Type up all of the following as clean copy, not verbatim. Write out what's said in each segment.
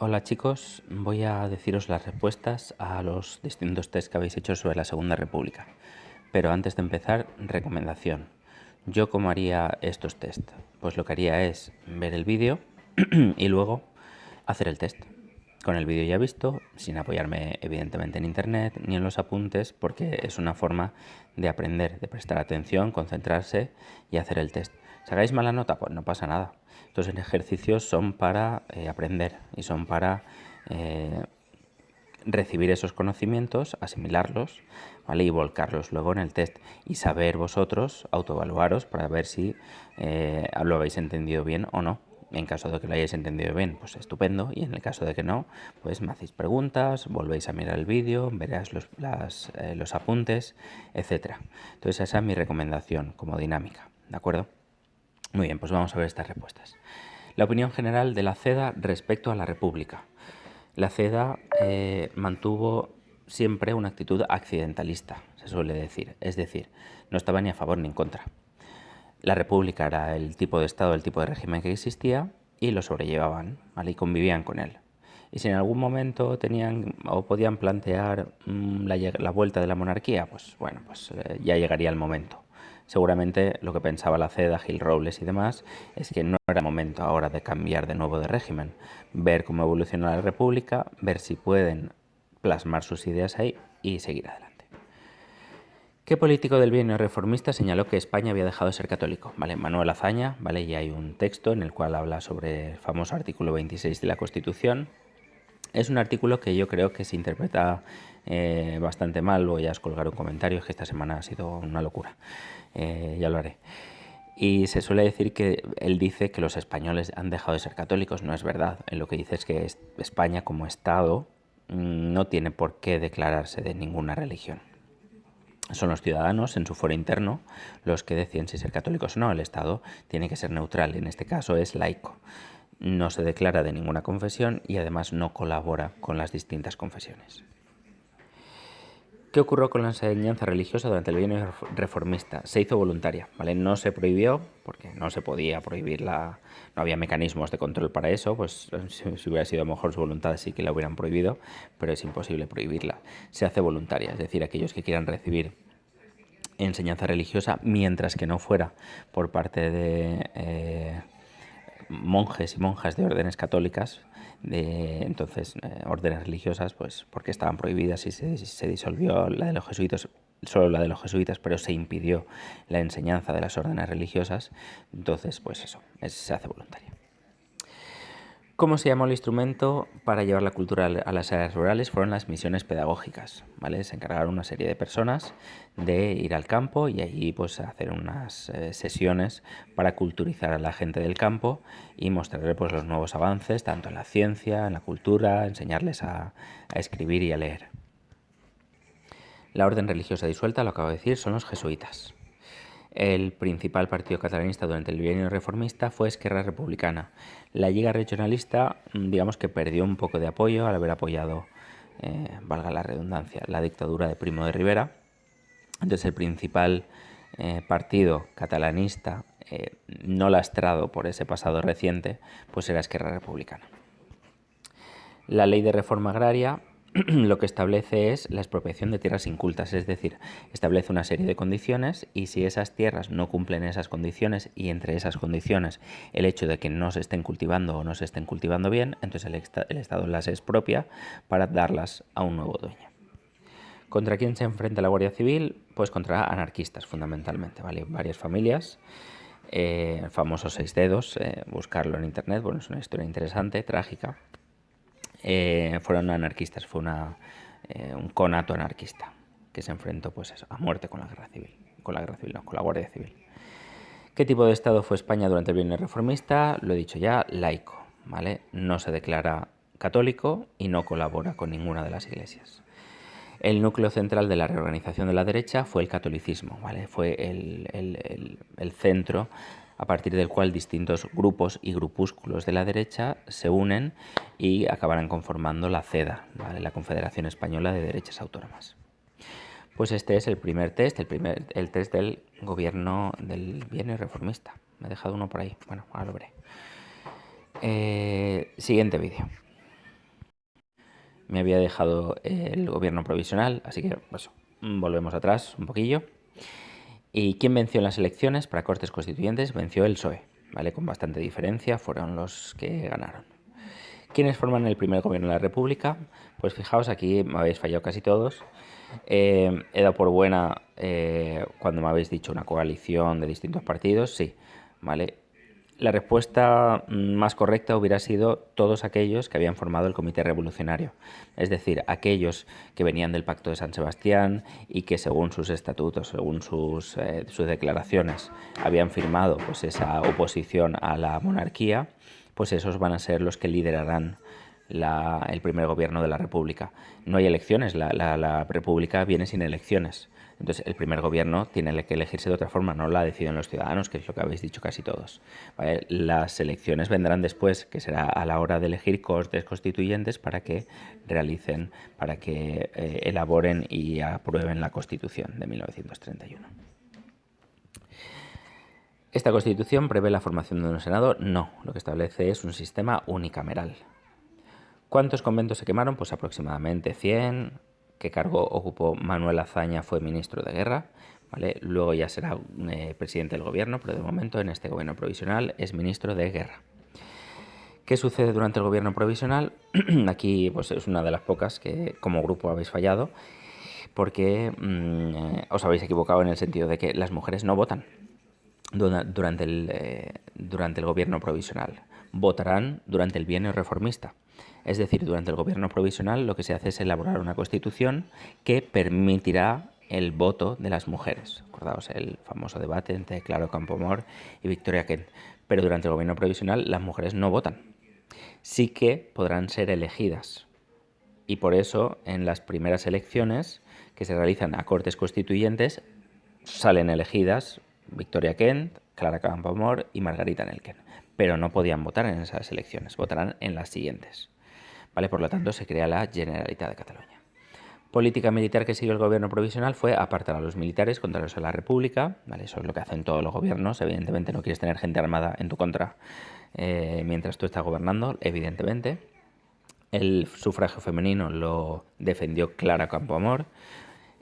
Hola chicos, voy a deciros las respuestas a los distintos test que habéis hecho sobre la Segunda República. Pero antes de empezar, recomendación. ¿Yo cómo haría estos test? Pues lo que haría es ver el vídeo y luego hacer el test. Con el vídeo ya visto, sin apoyarme evidentemente en internet ni en los apuntes, porque es una forma de aprender, de prestar atención, concentrarse y hacer el test. Si hagáis mala nota, pues no pasa nada. Estos ejercicios son para aprender y son para recibir esos conocimientos, asimilarlos, ¿vale? Y volcarlos luego en el test y saber vosotros, autoevaluaros para ver si lo habéis entendido bien o no. En caso de que lo hayáis entendido bien, pues estupendo. Y en el caso de que no, pues me hacéis preguntas, volvéis a mirar el vídeo, veréis los apuntes, etc. Entonces esa es mi recomendación como dinámica, ¿de acuerdo? Muy bien, pues vamos a ver estas respuestas. La opinión general de la CEDA respecto a la República. La CEDA mantuvo siempre una actitud accidentalista, se suele decir. Es decir, no estaba ni a favor ni en contra. La República era el tipo de Estado, el tipo de régimen que existía y lo sobrellevaban, ¿vale? Y convivían con él. Y si en algún momento tenían o podían plantear la vuelta de la monarquía, pues bueno, pues ya llegaría el momento. Seguramente lo que pensaba la CEDA, Gil Robles y demás es que no era momento ahora de cambiar de nuevo de régimen, ver cómo evoluciona la República, ver si pueden plasmar sus ideas ahí y seguir adelante. ¿Qué político del bienio reformista señaló que España había dejado de ser católico? Vale, Manuel Azaña, ¿vale? Y hay un texto en el cual habla sobre el famoso artículo 26 de la Constitución. Es un artículo que yo creo que se interpreta bastante mal. Voy a colgar un comentario, es que esta semana ha sido una locura. Ya lo haré. Y se suele decir que él dice que los españoles han dejado de ser católicos. No es verdad. Él lo que dice es que España como Estado no tiene por qué declararse de ninguna religión. Son los ciudadanos en su fuero interno los que deciden si ser católicos o no. El Estado tiene que ser neutral, en este caso es laico. No se declara de ninguna confesión y además no colabora con las distintas confesiones. ¿Qué ocurrió con la enseñanza religiosa durante el bienio reformista? Se hizo voluntaria, ¿vale? No se prohibió, porque no se podía prohibirla, no había mecanismos de control para eso, pues si hubiera sido a lo mejor su voluntad sí que la hubieran prohibido, pero es imposible prohibirla. Se hace voluntaria, es decir, aquellos que quieran recibir enseñanza religiosa, mientras que no fuera por parte de monjes y monjas de órdenes católicas, entonces órdenes religiosas, pues porque estaban prohibidas y se disolvió la de los jesuitas, solo la de los jesuitas, pero se impidió la enseñanza de las órdenes religiosas, entonces pues eso, se hace voluntaria. ¿Cómo se llamó el instrumento para llevar la cultura a las áreas rurales? Fueron las misiones pedagógicas, ¿vale? Se encargaron una serie de personas de ir al campo y allí pues hacer unas sesiones para culturizar a la gente del campo y mostrarles pues los nuevos avances, tanto en la ciencia, en la cultura, enseñarles a escribir y a leer. La orden religiosa disuelta, lo acabo de decir, son los jesuitas. El principal partido catalanista durante el bienio reformista fue Esquerra Republicana. La Lliga Regionalista, digamos que perdió un poco de apoyo al haber apoyado, valga la redundancia, la dictadura de Primo de Rivera. Entonces el principal partido catalanista, no lastrado por ese pasado reciente, pues era Esquerra Republicana. La ley de reforma agraria lo que establece es la expropiación de tierras incultas, es decir, establece una serie de condiciones y si esas tierras no cumplen esas condiciones y entre esas condiciones el hecho de que no se estén cultivando o no se estén cultivando bien, entonces el Estado las expropia para darlas a un nuevo dueño. ¿Contra quién se enfrenta la Guardia Civil? Pues contra anarquistas fundamentalmente, ¿vale? Varias familias. El famoso Seis Dedos, buscarlo en internet, bueno, es una historia interesante, trágica. Fueron anarquistas, fue un conato anarquista que se enfrentó pues eso, a muerte con la guerra civil, con la Guardia Civil. ¿Qué tipo de Estado fue España durante el bienio reformista? Lo he dicho ya, laico, ¿vale? No se declara católico y no colabora con ninguna de las iglesias. El núcleo central de la reorganización de la derecha fue el catolicismo, ¿vale? Fue el centro a partir del cual distintos grupos y grupúsculos de la derecha se unen y acabarán conformando la CEDA, ¿vale? La Confederación Española de Derechas Autónomas. Pues este es el primer test, el test del gobierno del bienio reformista. Me he dejado uno por ahí, bueno, ahora lo veré. Siguiente vídeo. me había dejado el gobierno provisional, así que pues, volvemos atrás un poquillo. ¿Y quién venció en las elecciones para Cortes Constituyentes? Venció el PSOE, ¿vale? Con bastante diferencia, fueron los que ganaron. ¿Quiénes forman el primer gobierno de la República? Pues fijaos, aquí me habéis fallado casi todos. He dado por buena cuando me habéis dicho una coalición de distintos partidos, sí, ¿vale? La respuesta más correcta hubiera sido todos aquellos que habían formado el Comité Revolucionario, es decir, aquellos que venían del Pacto de San Sebastián y que según sus estatutos, según sus declaraciones, habían firmado pues, esa oposición a la monarquía, pues esos van a ser los que liderarán el primer gobierno de la República. No hay elecciones, la República viene sin elecciones. Entonces, el primer gobierno tiene que elegirse de otra forma, no la deciden los ciudadanos, que es lo que habéis dicho casi todos. ¿Vale? Las elecciones vendrán después, que será a la hora de elegir cortes constituyentes para que realicen, para que elaboren y aprueben la Constitución de 1931. ¿Esta Constitución prevé la formación de un Senado? No, lo que establece es un sistema unicameral. ¿Cuántos conventos se quemaron? Pues aproximadamente 100. ¿Qué cargo ocupó Manuel Azaña? Fue ministro de Guerra. ¿Vale? Luego ya será presidente del gobierno, pero de momento en este gobierno provisional es ministro de Guerra. ¿Qué sucede durante el gobierno provisional? Aquí pues, es una de las pocas que como grupo habéis fallado, porque os habéis equivocado en el sentido de que las mujeres no votan durante el gobierno provisional. Votarán durante el bienio reformista. Es decir, durante el gobierno provisional lo que se hace es elaborar una constitución que permitirá el voto de las mujeres. Acordaos el famoso debate entre Claro Campoamor y Victoria Kent. Pero durante el gobierno provisional las mujeres no votan. Sí que podrán ser elegidas. Y por eso en las primeras elecciones que se realizan a Cortes Constituyentes salen elegidas Victoria Kent, Clara Campoamor y Margarita Nelken. Pero no podían votar en esas elecciones, votarán en las siguientes. ¿Vale? Por lo tanto, se crea la Generalitat de Cataluña. Política militar que siguió el gobierno provisional fue apartar a los militares contrarios a la República. ¿Vale? Eso es lo que hacen todos los gobiernos. Evidentemente no quieres tener gente armada en tu contra mientras tú estás gobernando, evidentemente. El sufragio femenino lo defendió Clara Campoamor.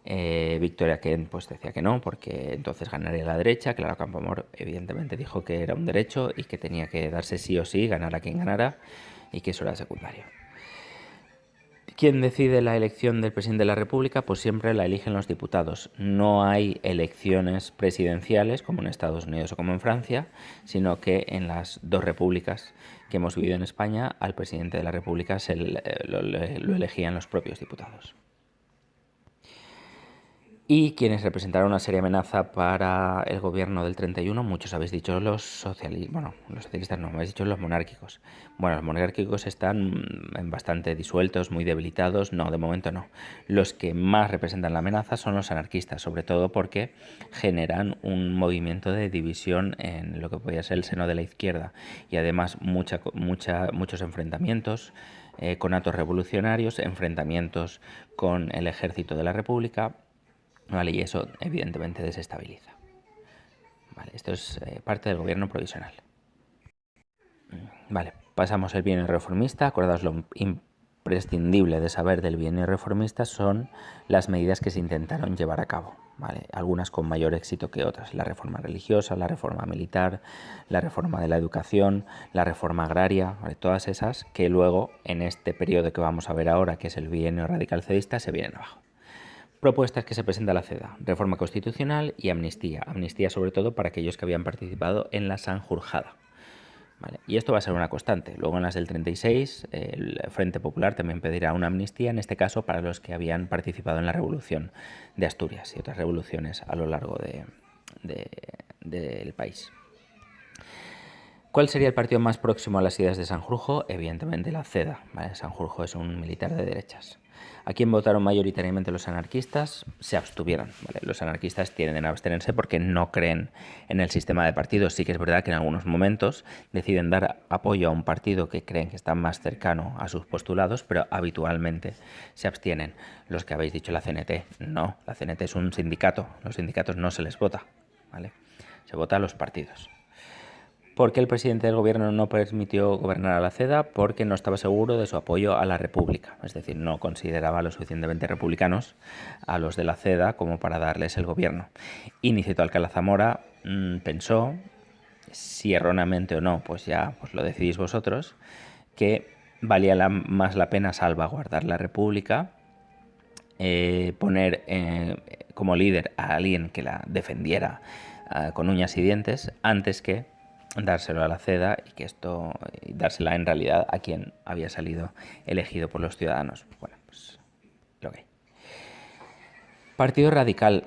Victoria Kent pues decía que no, porque entonces ganaría la derecha. Clara Campoamor evidentemente dijo que era un derecho y que tenía que darse sí o sí, ganara quien ganara, y que eso era secundario. ¿Quién decide la elección del presidente de la República? Pues siempre la eligen los diputados. No hay elecciones presidenciales como en Estados Unidos o como en Francia, sino que en las dos repúblicas que hemos vivido en España, al presidente de la República lo elegían los propios diputados. Y quienes representaron una seria amenaza para el gobierno del 31, muchos habéis dicho los socialistas, bueno, los socialistas no, me habéis dicho los monárquicos. Bueno, los monárquicos están bastante disueltos, muy debilitados, no, de momento no. Los que más representan la amenaza son los anarquistas, sobre todo porque generan un movimiento de división en lo que podría ser el seno de la izquierda y además muchos enfrentamientos con actos revolucionarios, enfrentamientos con el ejército de la República. Vale, y eso evidentemente desestabiliza. Vale, esto es parte del gobierno provisional. Vale, pasamos al bienio reformista. Acordaos, lo imprescindible de saber del bienio reformista son las medidas que se intentaron llevar a cabo. ¿Vale? Algunas con mayor éxito que otras. La reforma religiosa, la reforma militar, la reforma de la educación, la reforma agraria, ¿vale? Todas esas que luego en este periodo que vamos a ver ahora, que es el bienio radical cedista, se vienen abajo. Propuestas que se presenta la CEDA: reforma constitucional y amnistía. Amnistía sobre todo para aquellos que habían participado en la Sanjurjada. ¿Vale? Y esto va a ser una constante. Luego en las del 36 el Frente Popular también pedirá una amnistía, en este caso para los que habían participado en la Revolución de Asturias y otras revoluciones a lo largo del país. ¿Cuál sería el partido más próximo a las ideas de Sanjurjo? Evidentemente la CEDA. ¿Vale? Sanjurjo es un militar de derechas. ¿A quién votaron mayoritariamente los anarquistas? Se abstuvieron. ¿Vale? Los anarquistas tienden a abstenerse porque no creen en el sistema de partidos. Sí que es verdad que en algunos momentos deciden dar apoyo a un partido que creen que está más cercano a sus postulados, pero habitualmente se abstienen. Los que habéis dicho la CNT, no. La CNT es un sindicato. Los sindicatos no se les vota. ¿Vale? Se vota a los partidos. ¿Por qué el presidente del gobierno no permitió gobernar a la CEDA? Porque no estaba seguro de su apoyo a la República. Es decir, no consideraba lo suficientemente republicanos a los de la CEDA como para darles el gobierno. Y Niceto Alcalá Zamora pensó, si erróneamente o no, pues ya pues lo decidís vosotros, que valía más la pena salvaguardar la República, poner como líder a alguien que la defendiera con uñas y dientes, antes que dárselo a la CEDA y dársela en realidad a quien había salido elegido por los ciudadanos. Bueno, pues lo que hay. Partido Radical,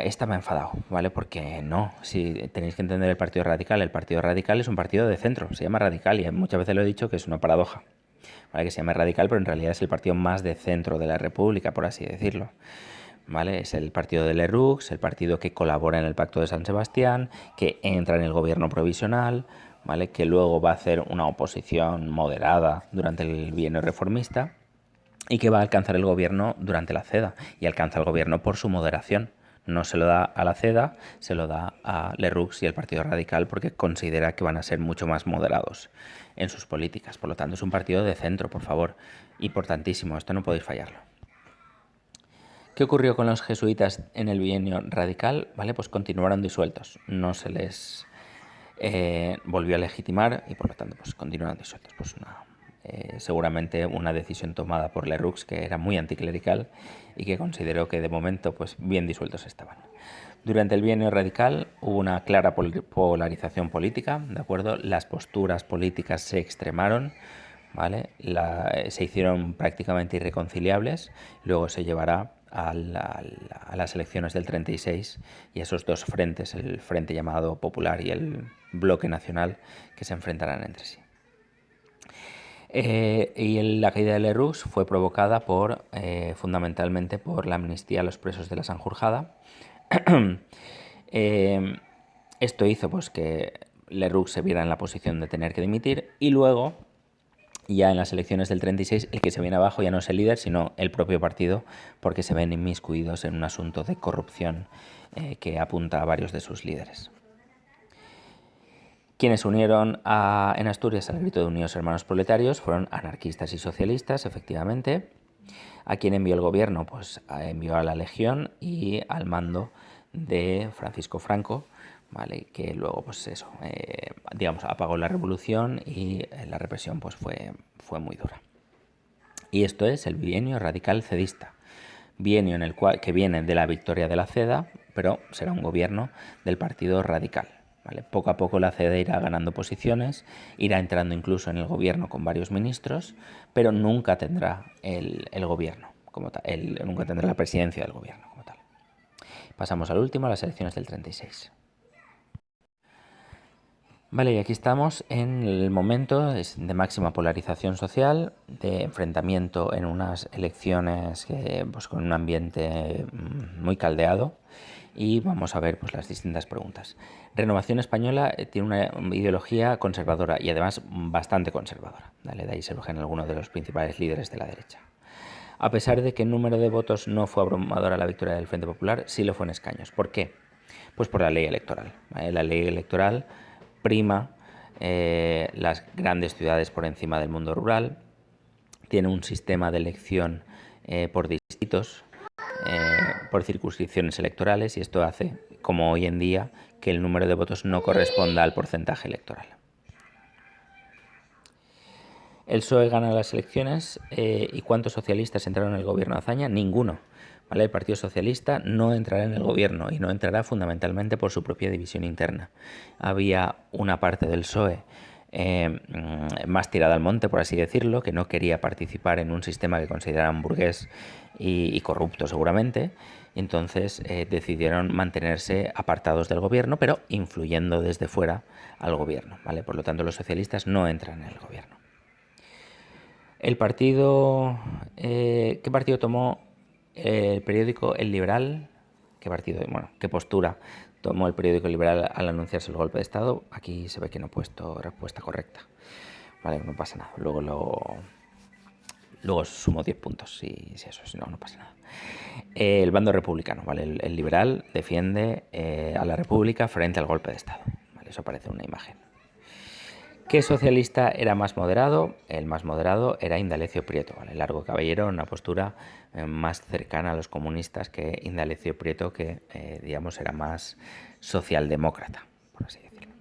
esta me ha enfadado, ¿vale? Porque no, si tenéis que entender el Partido Radical es un partido de centro, se llama Radical y muchas veces lo he dicho que es una paradoja, ¿vale? Que se llama Radical, pero en realidad es el partido más de centro de la República, por así decirlo. ¿Vale? Es el partido de Lerroux, el partido que colabora en el Pacto de San Sebastián, que entra en el gobierno provisional, ¿vale? Que luego va a hacer una oposición moderada durante el bienio reformista y que va a alcanzar el gobierno durante la CEDA, y alcanza el gobierno por su moderación. No se lo da a la CEDA, se lo da a Lerroux y el Partido Radical porque considera que van a ser mucho más moderados en sus políticas. Por lo tanto, es un partido de centro, por favor. Importantísimo, esto no podéis fallarlo. ¿Qué ocurrió con los jesuitas en el bienio radical? ¿Vale? Pues continuaron disueltos. No se les volvió a legitimar y por lo tanto pues continuaron disueltos. Pues seguramente una decisión tomada por Lerroux, que era muy anticlerical y que consideró que de momento pues bien disueltos estaban. Durante el bienio radical hubo una clara polarización política, ¿de acuerdo? Las posturas políticas se extremaron, ¿vale? Se hicieron prácticamente irreconciliables, luego se llevará a las elecciones del 36 y esos dos frentes, el frente llamado popular y el bloque nacional, que se enfrentarán entre sí. La caída de Lerroux fue provocada fundamentalmente por la amnistía a los presos de la Sanjurjada. Esto hizo pues, que Lerroux se viera en la posición de tener que dimitir y luego, ya en las elecciones del 36, el que se viene abajo ya no es el líder, sino el propio partido, porque se ven inmiscuidos en un asunto de corrupción que apunta a varios de sus líderes. Quienes se unieron en Asturias al grito de Unidos Hermanos Proletarios fueron anarquistas y socialistas, efectivamente. ¿A quién envió el gobierno? Pues envió a la Legión y al mando de Francisco Franco, ¿vale? Que luego, pues eso, apagó la revolución y la represión pues fue muy dura. Y esto es el bienio radical cedista, bienio en el cual, que viene de la victoria de la CEDA, pero será un gobierno del Partido Radical. ¿Vale? Poco a poco la CEDA irá ganando posiciones, irá entrando incluso en el gobierno con varios ministros, pero nunca tendrá el gobierno como tal, nunca tendrá la presidencia del gobierno como tal. Pasamos al último, a las elecciones del 36. Vale, y aquí estamos en el momento de máxima polarización social, de enfrentamiento en unas elecciones pues, con un ambiente muy caldeado, y vamos a ver pues, las distintas preguntas. Renovación Española tiene una ideología conservadora y además bastante conservadora, ¿vale? De ahí se surgen algunos de los principales líderes de la derecha. A pesar de que el número de votos no fue abrumador a la victoria del Frente Popular, sí lo fue en escaños. ¿Por qué? Pues por la ley electoral, ¿vale? La ley electoral prima las grandes ciudades por encima del mundo rural, tiene un sistema de elección por distritos, por circunscripciones electorales, y esto hace, como hoy en día, que el número de votos no corresponda al porcentaje electoral. El PSOE gana las elecciones y ¿cuántos socialistas entraron en el gobierno de Azaña? Ninguno. ¿Vale? El Partido Socialista no entrará en el gobierno y no entrará fundamentalmente por su propia división interna. Había una parte del PSOE más tirada al monte, por así decirlo, que no quería participar en un sistema que consideraban burgués y corrupto seguramente. Entonces decidieron mantenerse apartados del gobierno, pero influyendo desde fuera al gobierno, ¿vale? Por lo tanto, los socialistas no entran en el gobierno. El partido... ¿Qué partido tomó el periódico El Liberal? ¿Qué postura tomó el periódico El Liberal al anunciarse el golpe de Estado? Aquí se ve que no he puesto respuesta correcta. Vale, no pasa nada. Luego sumo 10 puntos si no pasa nada. El bando republicano, ¿vale? El Liberal defiende a la República frente al golpe de Estado. ¿Vale? Eso aparece en una imagen. ¿Qué socialista era más moderado? El más moderado era Indalecio Prieto, ¿vale? Largo caballero, una postura más cercana a los comunistas que Indalecio Prieto, que digamos era más socialdemócrata, por así decirlo.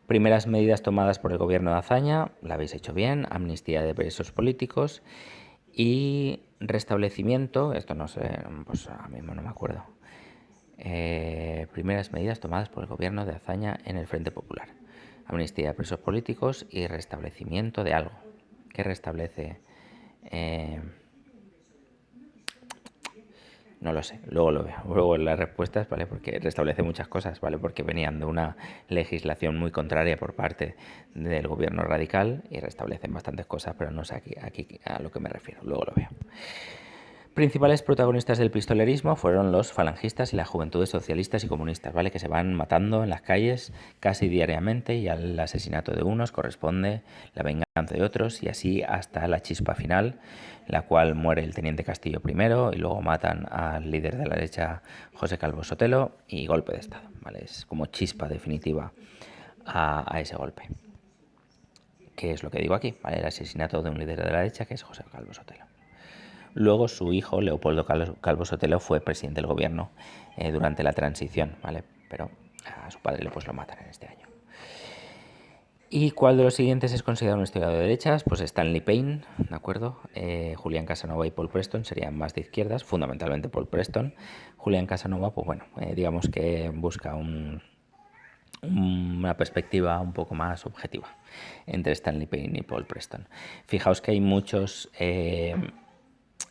Primeras medidas tomadas por el gobierno de Azaña, la habéis hecho bien: amnistía de presos políticos y restablecimiento, esto no sé, pues ahora mismo no me acuerdo. Primeras medidas tomadas por el gobierno de Azaña en el Frente Popular: amnistía de presos políticos y restablecimiento de algo. ¿Qué restablece? No lo sé, luego lo veo. Luego las respuestas, ¿vale? Porque restablece muchas cosas, ¿vale? Porque venían de una legislación muy contraria por parte del gobierno radical y restablecen bastantes cosas, pero no sé aquí a lo que me refiero. Luego lo veo. Principales protagonistas del pistolerismo fueron los falangistas y las juventudes socialistas y comunistas, ¿vale? Que se van matando en las calles casi diariamente, y al asesinato de unos corresponde la venganza de otros, y así hasta la chispa final, en la cual muere el teniente Castillo primero y luego matan al líder de la derecha, José Calvo Sotelo, y golpe de estado, ¿vale? Es como chispa definitiva a ese golpe. ¿Qué es lo que digo aquí? ¿Vale? El asesinato de un líder de la derecha, que es José Calvo Sotelo. Luego su hijo, Leopoldo Calvo Sotelo, fue presidente del gobierno durante la transición, ¿vale? Pero a su padre pues lo matan en este año. ¿Y cuál de los siguientes es considerado un historiador de derechas? Pues Stanley Payne, ¿de acuerdo? Julián Casanova y Paul Preston serían más de izquierdas, fundamentalmente Paul Preston. Julián Casanova, pues bueno, digamos que busca una perspectiva un poco más objetiva entre Stanley Payne y Paul Preston. Fijaos que hay muchos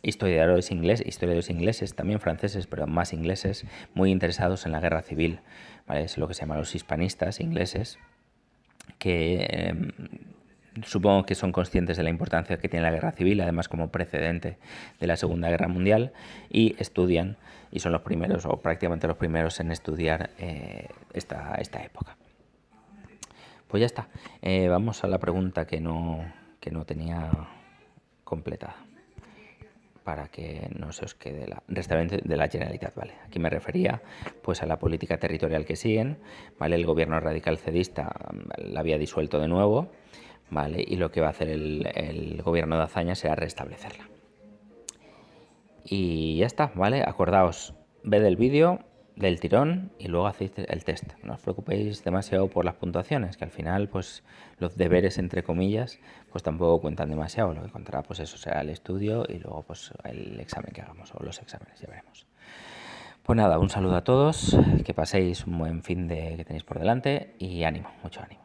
historiadores ingleses, también franceses, pero más ingleses, muy interesados en la guerra civil, ¿vale? Es lo que se llaman los hispanistas ingleses, que supongo que son conscientes de la importancia que tiene la guerra civil, además como precedente de la Segunda Guerra Mundial, y estudian, y son los primeros, o prácticamente los primeros, en estudiar esta época. Pues ya está. Vamos a la pregunta que no tenía completada, para que no se os quede la restaurante de la Generalitat, ¿vale? Aquí me refería pues a la política territorial que siguen, ¿vale? El gobierno radical cedista la había disuelto de nuevo, ¿vale? Y lo que va a hacer el gobierno de Azaña será restablecerla. Y ya está, ¿vale? Acordaos, ved el vídeo del tirón y luego hacéis el test. No os preocupéis demasiado por las puntuaciones, que al final pues los deberes, entre comillas, pues tampoco cuentan demasiado. Lo que contará pues eso será el estudio y luego pues el examen que hagamos, o los exámenes, ya veremos. Pues nada, un saludo a todos, que paséis un buen fin de que tenéis por delante y ánimo, mucho ánimo.